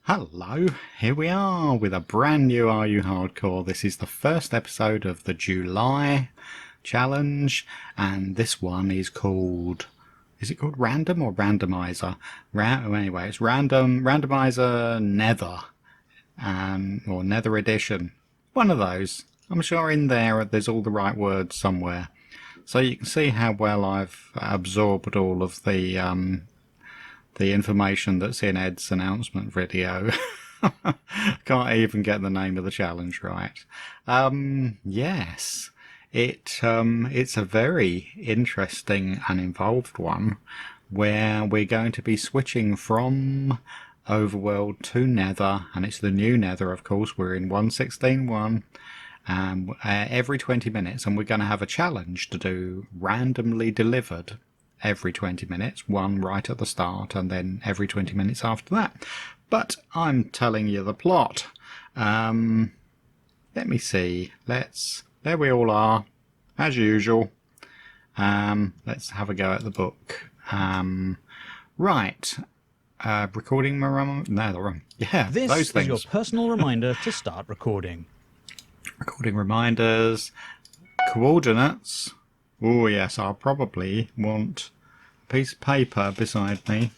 Hello, here we are with a brand new Are You Hardcore. This is the first episode of the July challenge, and this one is called, is it called Random or Randomiser? Anyway, it's Randomiser Nether, or Nether Edition. One of those. I'm sure in there's all the right words somewhere. So you can see how well I've absorbed all of the information that's in Ed's announcement video. Can't even get the name of the challenge right. Yes, it's a very interesting and involved one where we're going to be switching from overworld to Nether, and it's the new Nether, of course. We're in 1.16.1. Every 20 minutes, and we're going to have a challenge to do randomly delivered every 20 minutes, one right at the start, and then every 20 minutes after that. But I'm telling you the plot. Let me see. There we all are, as usual. Let's have a go at the book. Right. Recording no, yeah, this those things. Is your personal reminder to start recording. Recording reminders, coordinates. Oh yes, I'll probably want a piece of paper beside me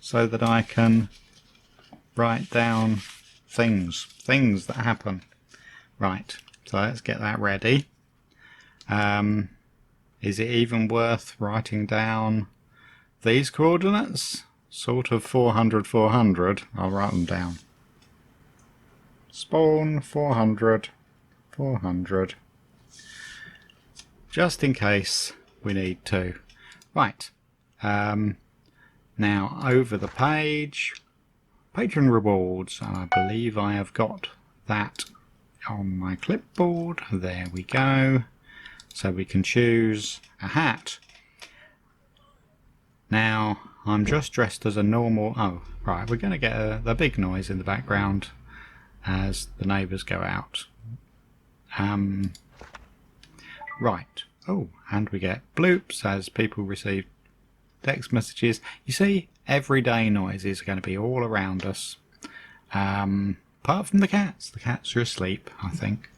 so that I can write down things that happen. Right, so let's get that ready. Is it even worth writing down these coordinates? Sort of 400, 400. I'll write them down. Spawn 400, 400. Just in case we need to. Right. Now over the page, patron rewards. I believe I have got that on my clipboard. There we go. So we can choose a hat. Now I'm just dressed as a normal. Oh, right. We're going to get the big noise in the background as the neighbours go out. Right. Oh, and we get bloops as people receive text messages. You see, everyday noises are going to be all around us. Apart from the cats. The cats are asleep, I think.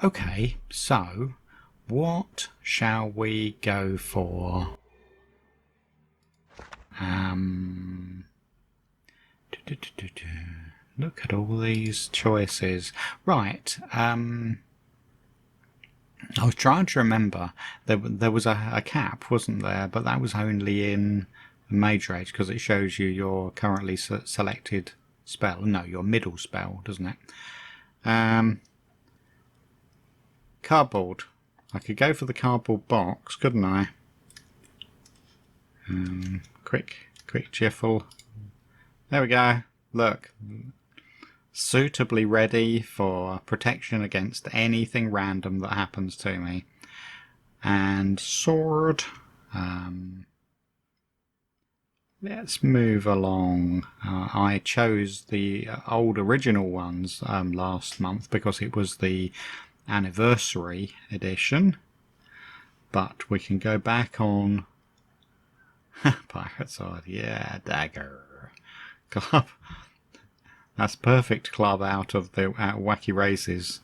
Okay, so what shall we go for? Look at all these choices. Right. I was trying to remember. There was a cap, wasn't there? But that was only in Major Age because it shows you your currently selected spell. No, your middle spell, doesn't it? Cardboard. I could go for the cardboard box, couldn't I? Quick jiffle. There we go. Look. Suitably ready for protection against anything random that happens to me. And sword. Let's move along. I chose the old original ones last month because it was the anniversary edition. But we can go back on Pirate Sword. Yeah, dagger. Club. That's perfect club out of the Wacky Races.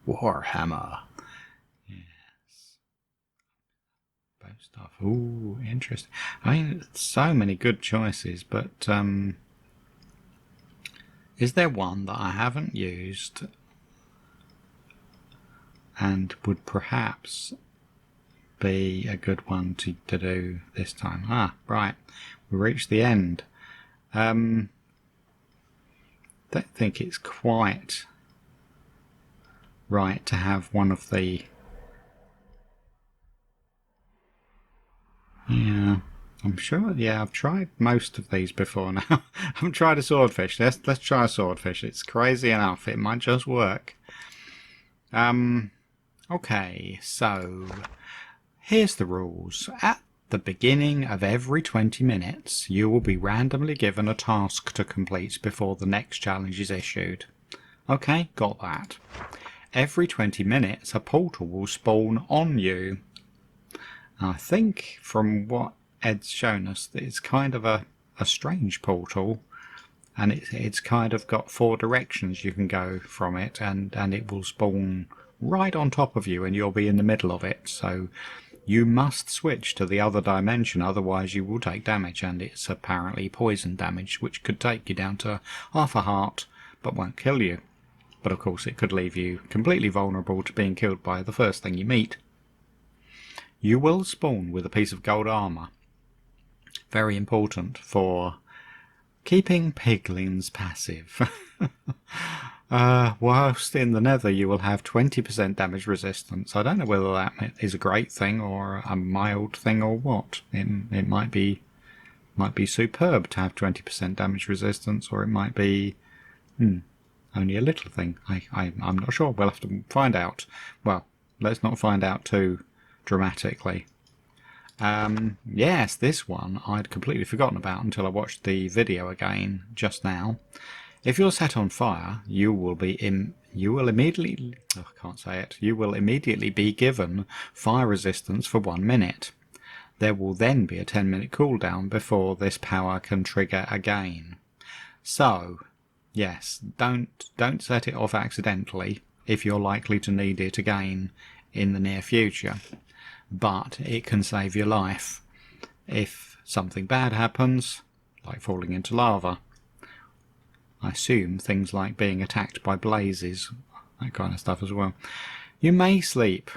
Warhammer. Yes. Both stuff. Ooh, interesting. I mean, so many good choices, but is there one that I haven't used and would perhaps be a good one to do this time? Ah, right. We reached the end. Don't think it's quite right to have one of the... Yeah, I'm sure. Yeah, I've tried most of these before now. I haven't tried a swordfish. Let's try a swordfish. It's crazy enough. It might just work. Okay, so here's the rules. At the beginning of every 20 minutes, you will be randomly given a task to complete before the next challenge is issued. Okay, got that. Every 20 minutes, a portal will spawn on you. I think from what Ed's shown us, that it's kind of a strange portal, and it's kind of got 4 directions you can go from it, and it will spawn right on top of you and you'll be in the middle of it. So you must switch to the other dimension, otherwise you will take damage, and it's apparently poison damage, which could take you down to half a heart but won't kill you. But of course it could leave you completely vulnerable to being killed by the first thing you meet. You will spawn with a piece of gold armour. Very important for keeping piglins passive. Whilst in the Nether you will have 20% damage resistance. I don't know whether that is a great thing or a mild thing or what. It might be superb to have 20% damage resistance, or it might be only a little thing. I'm not sure. We'll have to find out. Well, let's not find out too dramatically. Yes, this one I'd completely forgotten about until I watched the video again just now. If you're set on fire, you will immediately be given fire resistance for 1 minute. There will then be a 10-minute cooldown before this power can trigger again. So, yes, don't set it off accidentally if you're likely to need it again in the near future. But it can save your life if something bad happens, like falling into lava. I assume things like being attacked by blazes, that kind of stuff as well. You may sleep.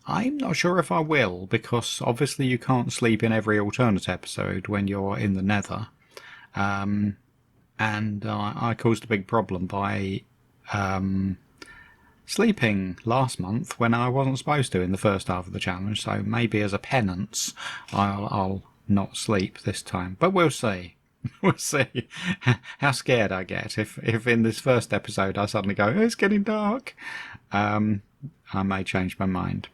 I'm not sure if I will, because obviously you can't sleep in every alternate episode when you're in the Nether. And I caused a big problem by sleeping last month when I wasn't supposed to in the first half of the challenge, so maybe as a penance I'll not sleep this time. But we'll see. We'll see how scared I get. If in this first episode I suddenly go, it's getting dark, I may change my mind.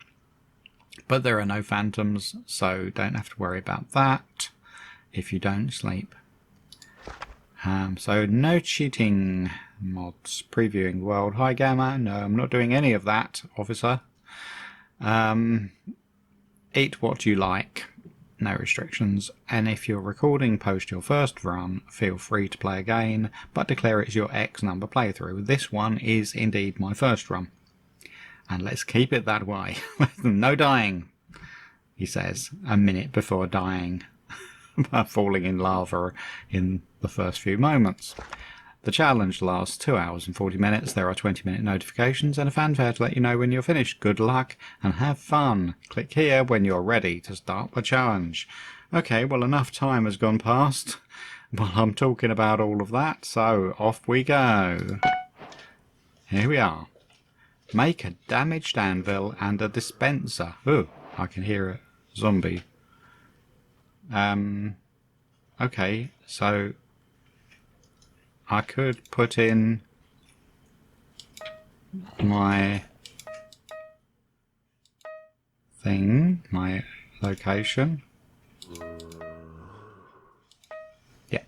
But there are no phantoms, so don't have to worry about that if you don't sleep. So no cheating mods. Previewing world. Hi Gamma. No, I'm not doing any of that, officer. Eat what you like. No restrictions. And if you're recording post your first run, feel free to play again, but declare it's your X number playthrough. This one is indeed my first run. And let's keep it that way. No dying, he says, a minute before dying. Falling in lava in the first few moments. The challenge lasts 2 hours and 40 minutes. There are 20-minute notifications and a fanfare to let you know when you're finished. Good luck and have fun. Click here when you're ready to start the challenge. Okay, well, enough time has gone past while I'm talking about all of that, so off we go. Here we are. Make a damaged anvil and a dispenser. Oh, I can hear a zombie. Okay, so I could put in my thing, my location. Yeah,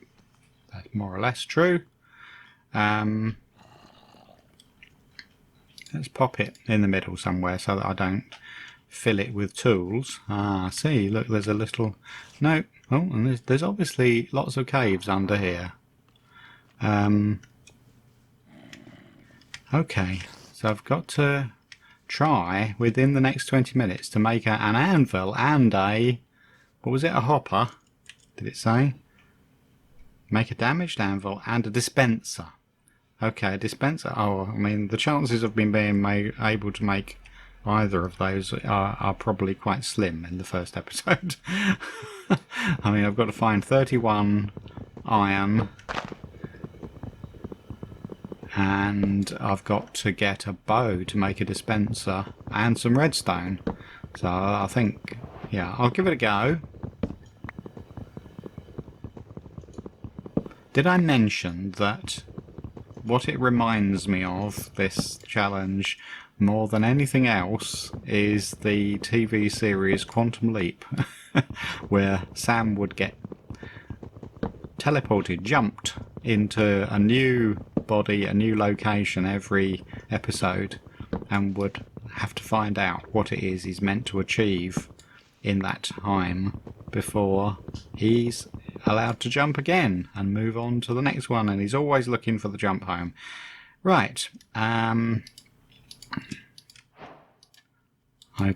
that's more or less true. Let's pop it in the middle somewhere so that I don't fill it with tools. Ah, see, look, there's a little... No, oh, and there's obviously lots of caves under here. Okay, so I've got to try within the next 20 minutes to make an anvil and a... What was it, a hopper? Did it say? Make a damaged anvil and a dispenser. Okay, a dispenser. Oh, I mean, the chances of me being able to make either of those are probably quite slim in the first episode. I mean, I've got to find 31 iron, and I've got to get a bow to make a dispenser and some redstone. So I think, yeah, I'll give it a go. Did I mention that what it reminds me of, this challenge, more than anything else, is the TV series Quantum Leap, where Sam would get teleported, jumped into a new body, a new location every episode, and would have to find out what it is he's meant to achieve in that time before he's allowed to jump again and move on to the next one, and he's always looking for the jump home. Right, I've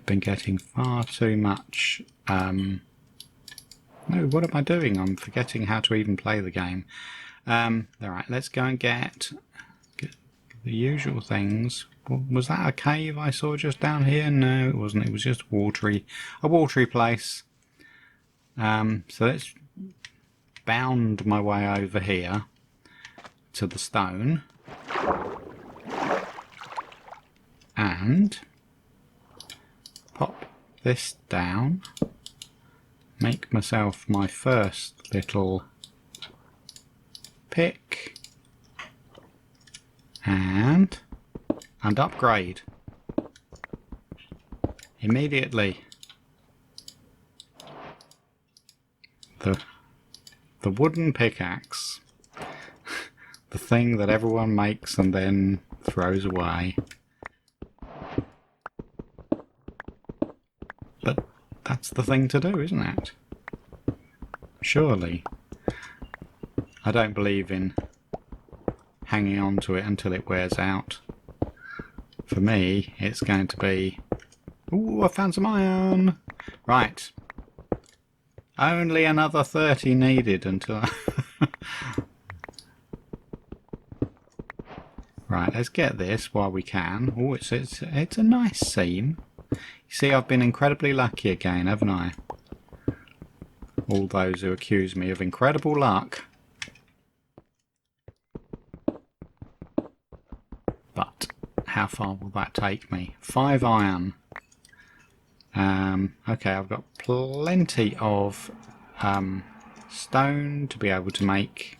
been getting far too much... no, what am I doing? I'm forgetting how to even play the game. Alright, let's go and get the usual things. Was that a cave I saw just down here? No, it wasn't. It was just a watery place. So let's bound my way over here to the stone. And pop this down. Make myself my first little pick. And upgrade immediately. The wooden pickaxe, the thing that everyone makes and then throws away. But that's the thing to do, isn't it? Surely. I don't believe in hanging on to it until it wears out. For me, it's going to be... Ooh, I found some iron! Right. Only another 30 needed until... Right, let's get this while we can. Oh, it's a nice seam. You see, I've been incredibly lucky again, haven't I? All those who accuse me of incredible luck. But how far will that take me? 5 iron. Okay, I've got plenty of stone to be able to make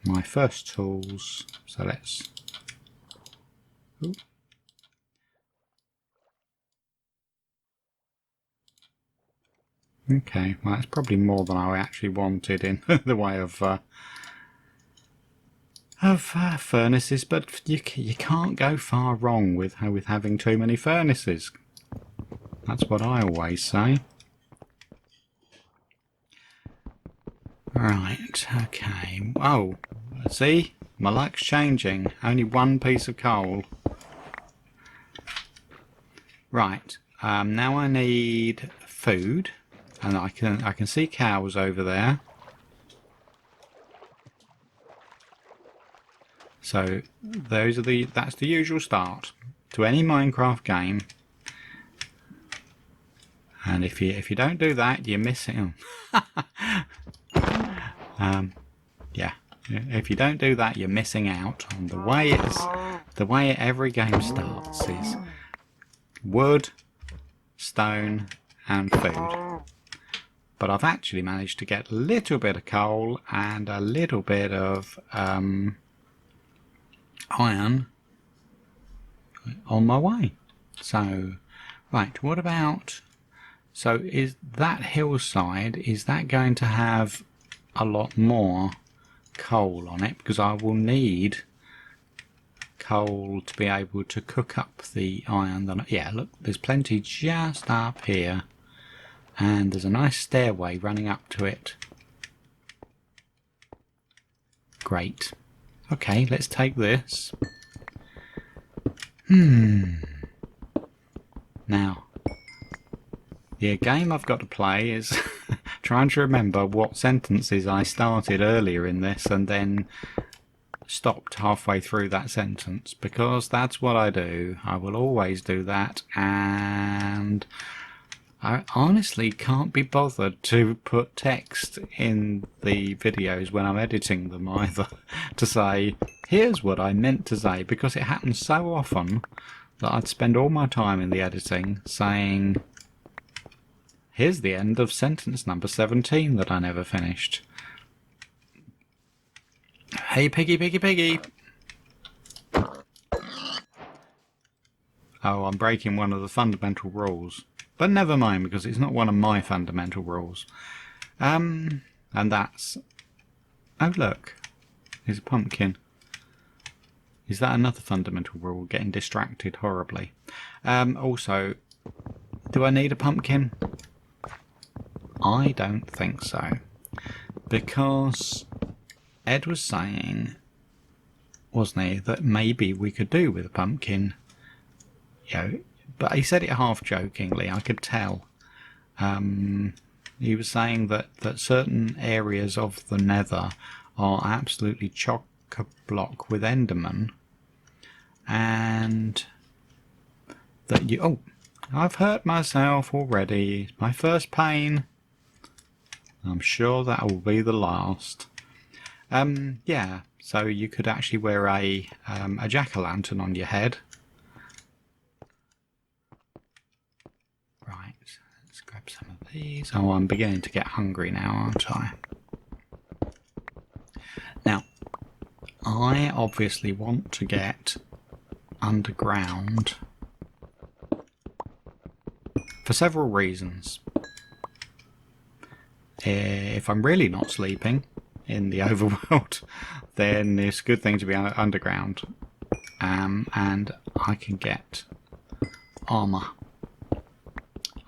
my first tools. So let's... Ooh. Okay, well that's probably more than I actually wanted in the way of furnaces, but you can't go far wrong with having too many furnaces. That's what I always say. Right, okay. Oh, see? My luck's changing. Only one piece of coal. Right, now I need food, and I can see cows over there. So that's the usual start to any Minecraft game. And if you don't do that, you're missing. Yeah, if you don't do that, you're missing out on the way every game starts is wood, stone, and food. But I've actually managed to get a little bit of coal and a little bit of iron on my way. So, right, what about... So is that hillside, is that going to have a lot more coal on it? Because I will need coal to be able to cook up the iron. Yeah, look, there's plenty just up here. And there's a nice stairway running up to it. Great. Okay, let's take this. Now, the game I've got to play is trying to remember what sentences I started earlier in this and then stopped halfway through that sentence, because that's what I do. I will always do that, and I honestly can't be bothered to put text in the videos when I'm editing them either to say, here's what I meant to say, because it happens so often that I'd spend all my time in the editing saying, here's the end of sentence number 17 that I never finished. Hey, piggy, piggy, piggy! Oh, I'm breaking one of the fundamental rules. But never mind, because it's not one of my fundamental rules. And that's... Oh, look. There's a pumpkin. Is that another fundamental rule? Getting distracted horribly. Also, Do I need a pumpkin? I don't think so. Because Ed was saying, wasn't he, that maybe we could do with a pumpkin. You know, but he said it half jokingly, I could tell. He was saying that certain areas of the Nether are absolutely chock-a-block with Endermen, and that you... Oh, I've hurt myself already. My first pain. I'm sure that will be the last. Yeah, so you could actually wear a jack-o'-lantern on your head. Right, let's grab some of these. Oh, I'm beginning to get hungry now, aren't I? Now, I obviously want to get underground for several reasons. If I'm really not sleeping in the overworld, then it's a good thing to be underground. And I can get armour.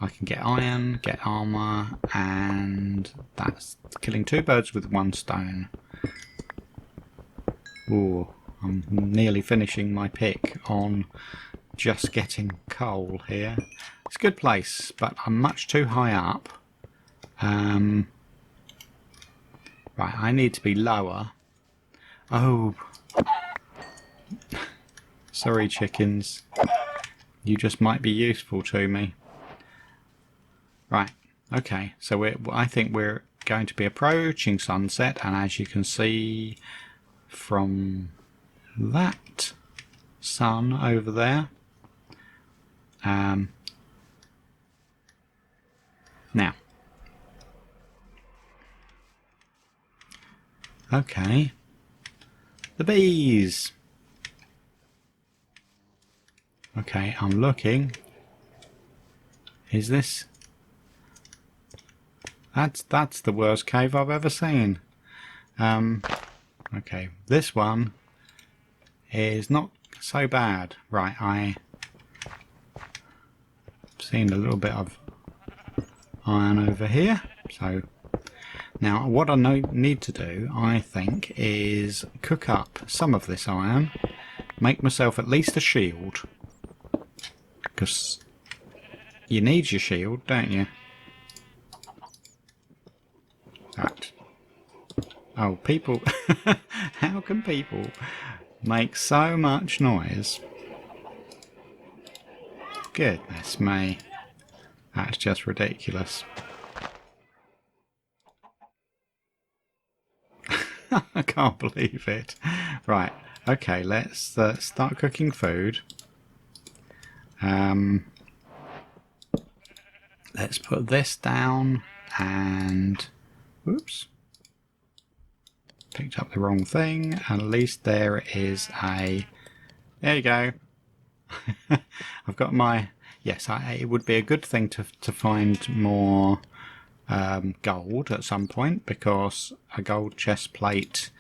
I can get iron, get armour, and that's killing two birds with one stone. Ooh, I'm nearly finishing my pick on just getting coal here. It's a good place, but I'm much too high up. Right, I need to be lower. Oh. Sorry, chickens. You just might be useful to me. Right, okay, so I think we're going to be approaching sunset, and as you can see from that sun over there, now, okay, the bees. Okay, I'm looking. Is this... That's the worst cave I've ever seen. Okay, this one is not so bad. Right, I've seen a little bit of iron over here. So now what I need to do, I think, is cook up some of this iron, make myself at least a shield, because you need your shield, don't you? Right. Oh, people... How can people make so much noise? Goodness me. That's just ridiculous. I can't believe it. Right, okay, let's start cooking food. Let's put this down and... Oops. Picked up the wrong thing, and at least there is a... There you go. I've got my... Yes, it would be a good thing to find more gold at some point, because a gold chest plate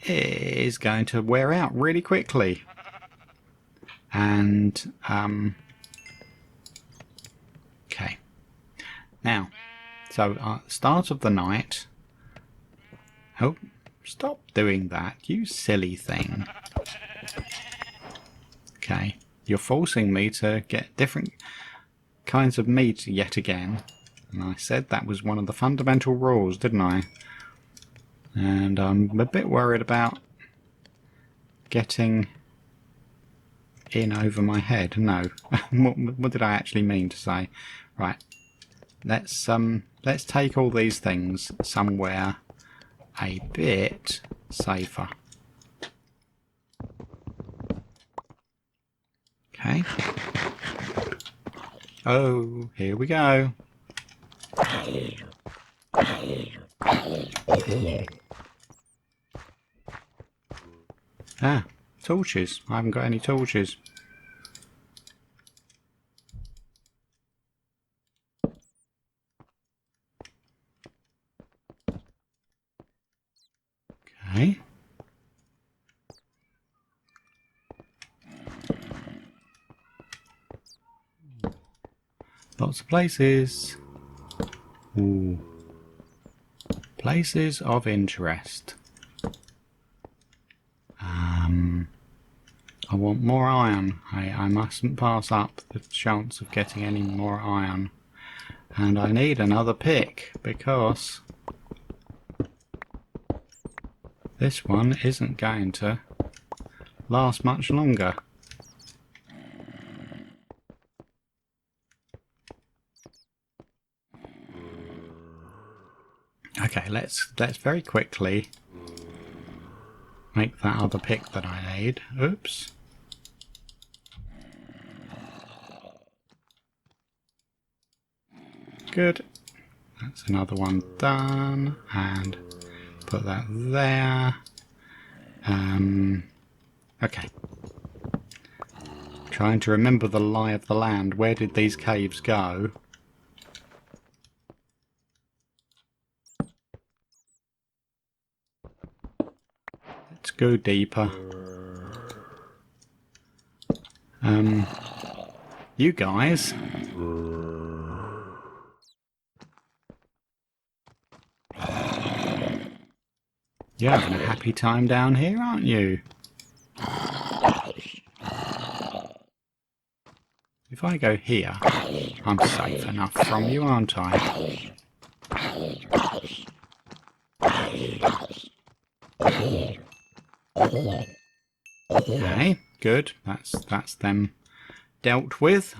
is going to wear out really quickly. And, okay. Now, so start of the night... Oh, stop doing that, you silly thing. Okay, you're forcing me to get different kinds of meat yet again. And I said that was one of the fundamental rules, didn't I? And I'm a bit worried about getting in over my head. No, what did I actually mean to say? Right, let's take all these things somewhere a bit safer. Okay. Oh, here we go. Ah, torches. I haven't got any torches. Okay. Lots of places. Ooh. Places of interest. I want more iron. I mustn't pass up the chance of getting any more iron. And I need another pick because this one isn't going to last much longer. Okay, let's very quickly make that other pick that I need. Oops. Good. That's another one done, and put that there. Okay. Trying to remember the lie of the land. Where did these caves go? Let's go deeper. You guys. You're having a happy time down here, aren't you? If I go here, I'm safe enough from you, aren't I? Okay, good. That's them dealt with.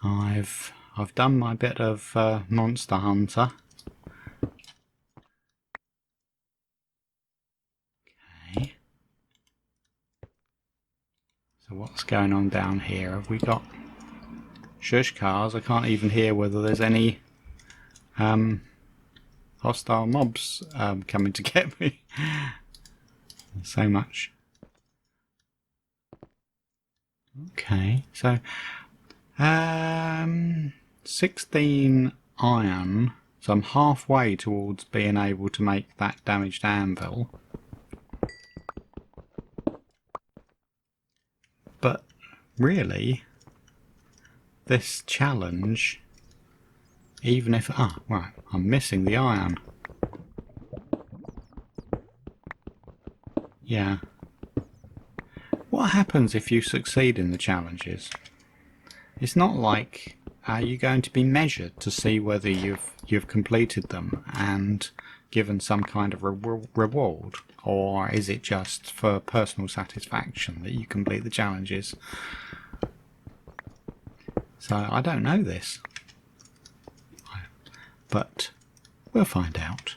I've done my bit of Monster Hunter. Okay. So what's going on down here? Have we got shush cars? I can't even hear whether there's any hostile mobs coming to get me. So much. Okay, so 16 iron, so I'm halfway towards being able to make that damaged anvil. But really, this challenge, even if... Ah, right, I'm missing the iron. Yeah. What happens if you succeed in the challenges? It's not like you're going to be measured to see whether you've completed them and given some kind of reward, or is it just for personal satisfaction that you complete the challenges? So I don't know this, but we'll find out.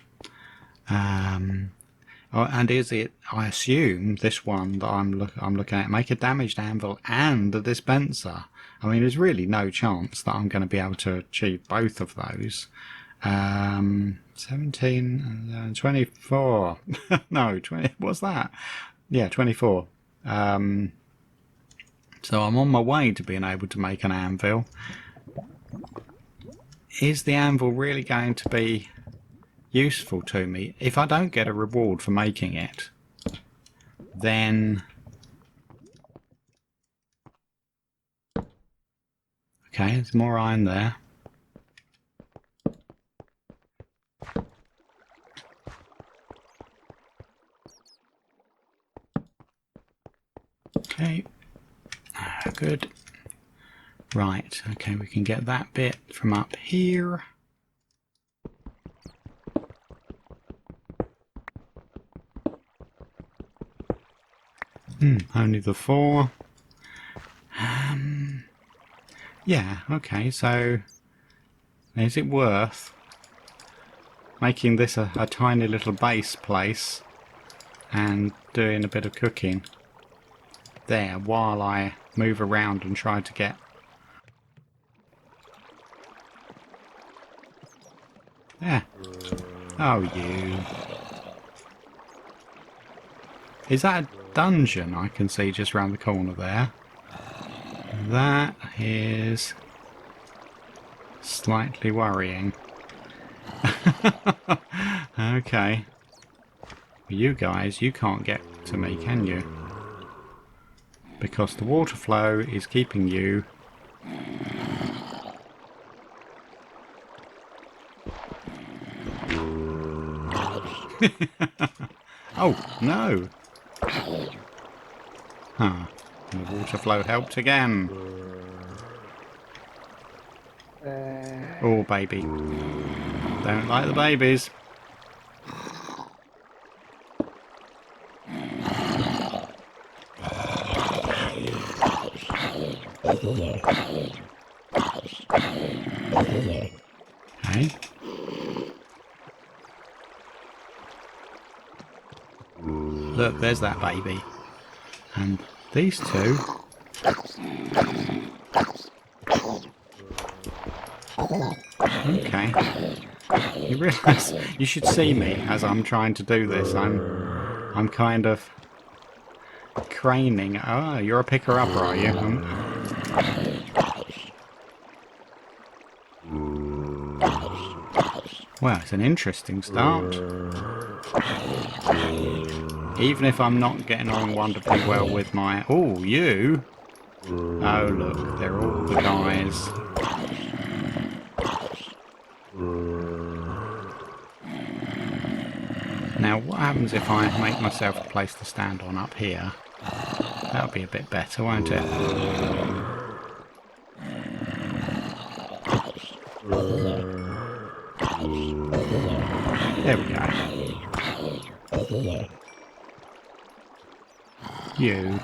And is it? I assume this one that I'm looking at, make a damaged anvil and a dispenser. I mean, there's really no chance that I'm going to be able to achieve both of those. 17, 24. No, 20. What's that? Yeah, 24. So I'm on my way to being able to make an anvil. Is the anvil really going to be useful to me? If I don't get a reward for making it, then okay, there's more iron there. Okay, good. Right, okay, we can get that bit from up here. Only the 4. Yeah, okay, so is it worth making this a tiny little base place and doing a bit of cooking there while I move around and try to get... Yeah. Oh, you. Is that a dungeon I can see just round the corner there? That is slightly worrying. Okay. You guys, you can't get to me, can you? Because the water flow is keeping you Oh, no. Huh. The water flow helped again. Oh, baby. Don't like the babies. Okay. Look, there's that baby. And these two. Okay. You realise you should see me as I'm trying to do this. I'm kind of craning. Oh, you're a picker-upper, are you? Well, it's an interesting start. Even if I'm not getting on wonderfully well with my... Oh, you! Oh, look, they're all the guys. Now, what happens if I make myself a place to stand on up here? That'll be a bit better, won't it? There we go. You.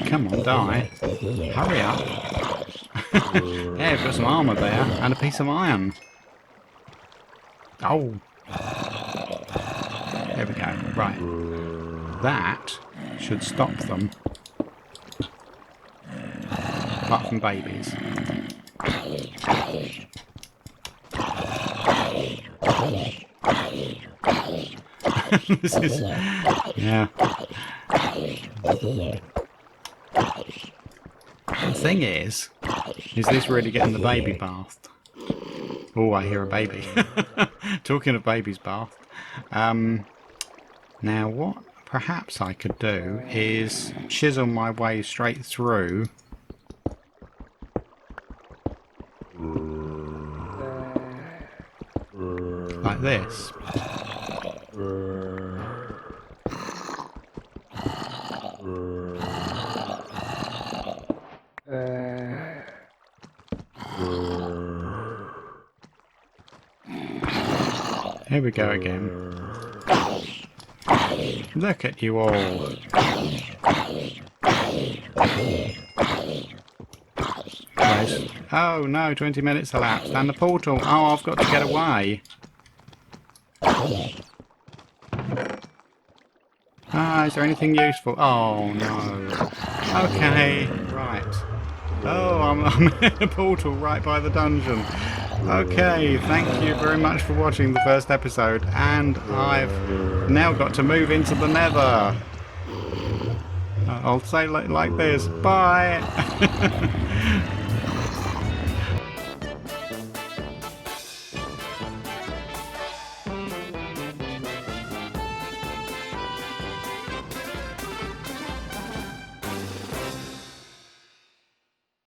Come on, die. Hurry up. Yeah, I've got some armour there and a piece of iron. Oh. There we go. Right. That should stop them. Apart from babies. This is... Yeah. The thing is this really getting the baby bathed? Oh, I hear a baby. Talking of babies bathed. Now what perhaps I could do is chisel my way straight through. Like this. Here we go again. Look at you all. Nice. Oh no, 20 minutes elapsed. And the portal. Oh, I've got to get away. Ah, is there anything useful? Oh no. Okay, right. Oh, I'm in a portal right by the dungeon. Okay, thank you very much for watching the first episode, and I've now got to move into the Nether. I'll say like this, bye!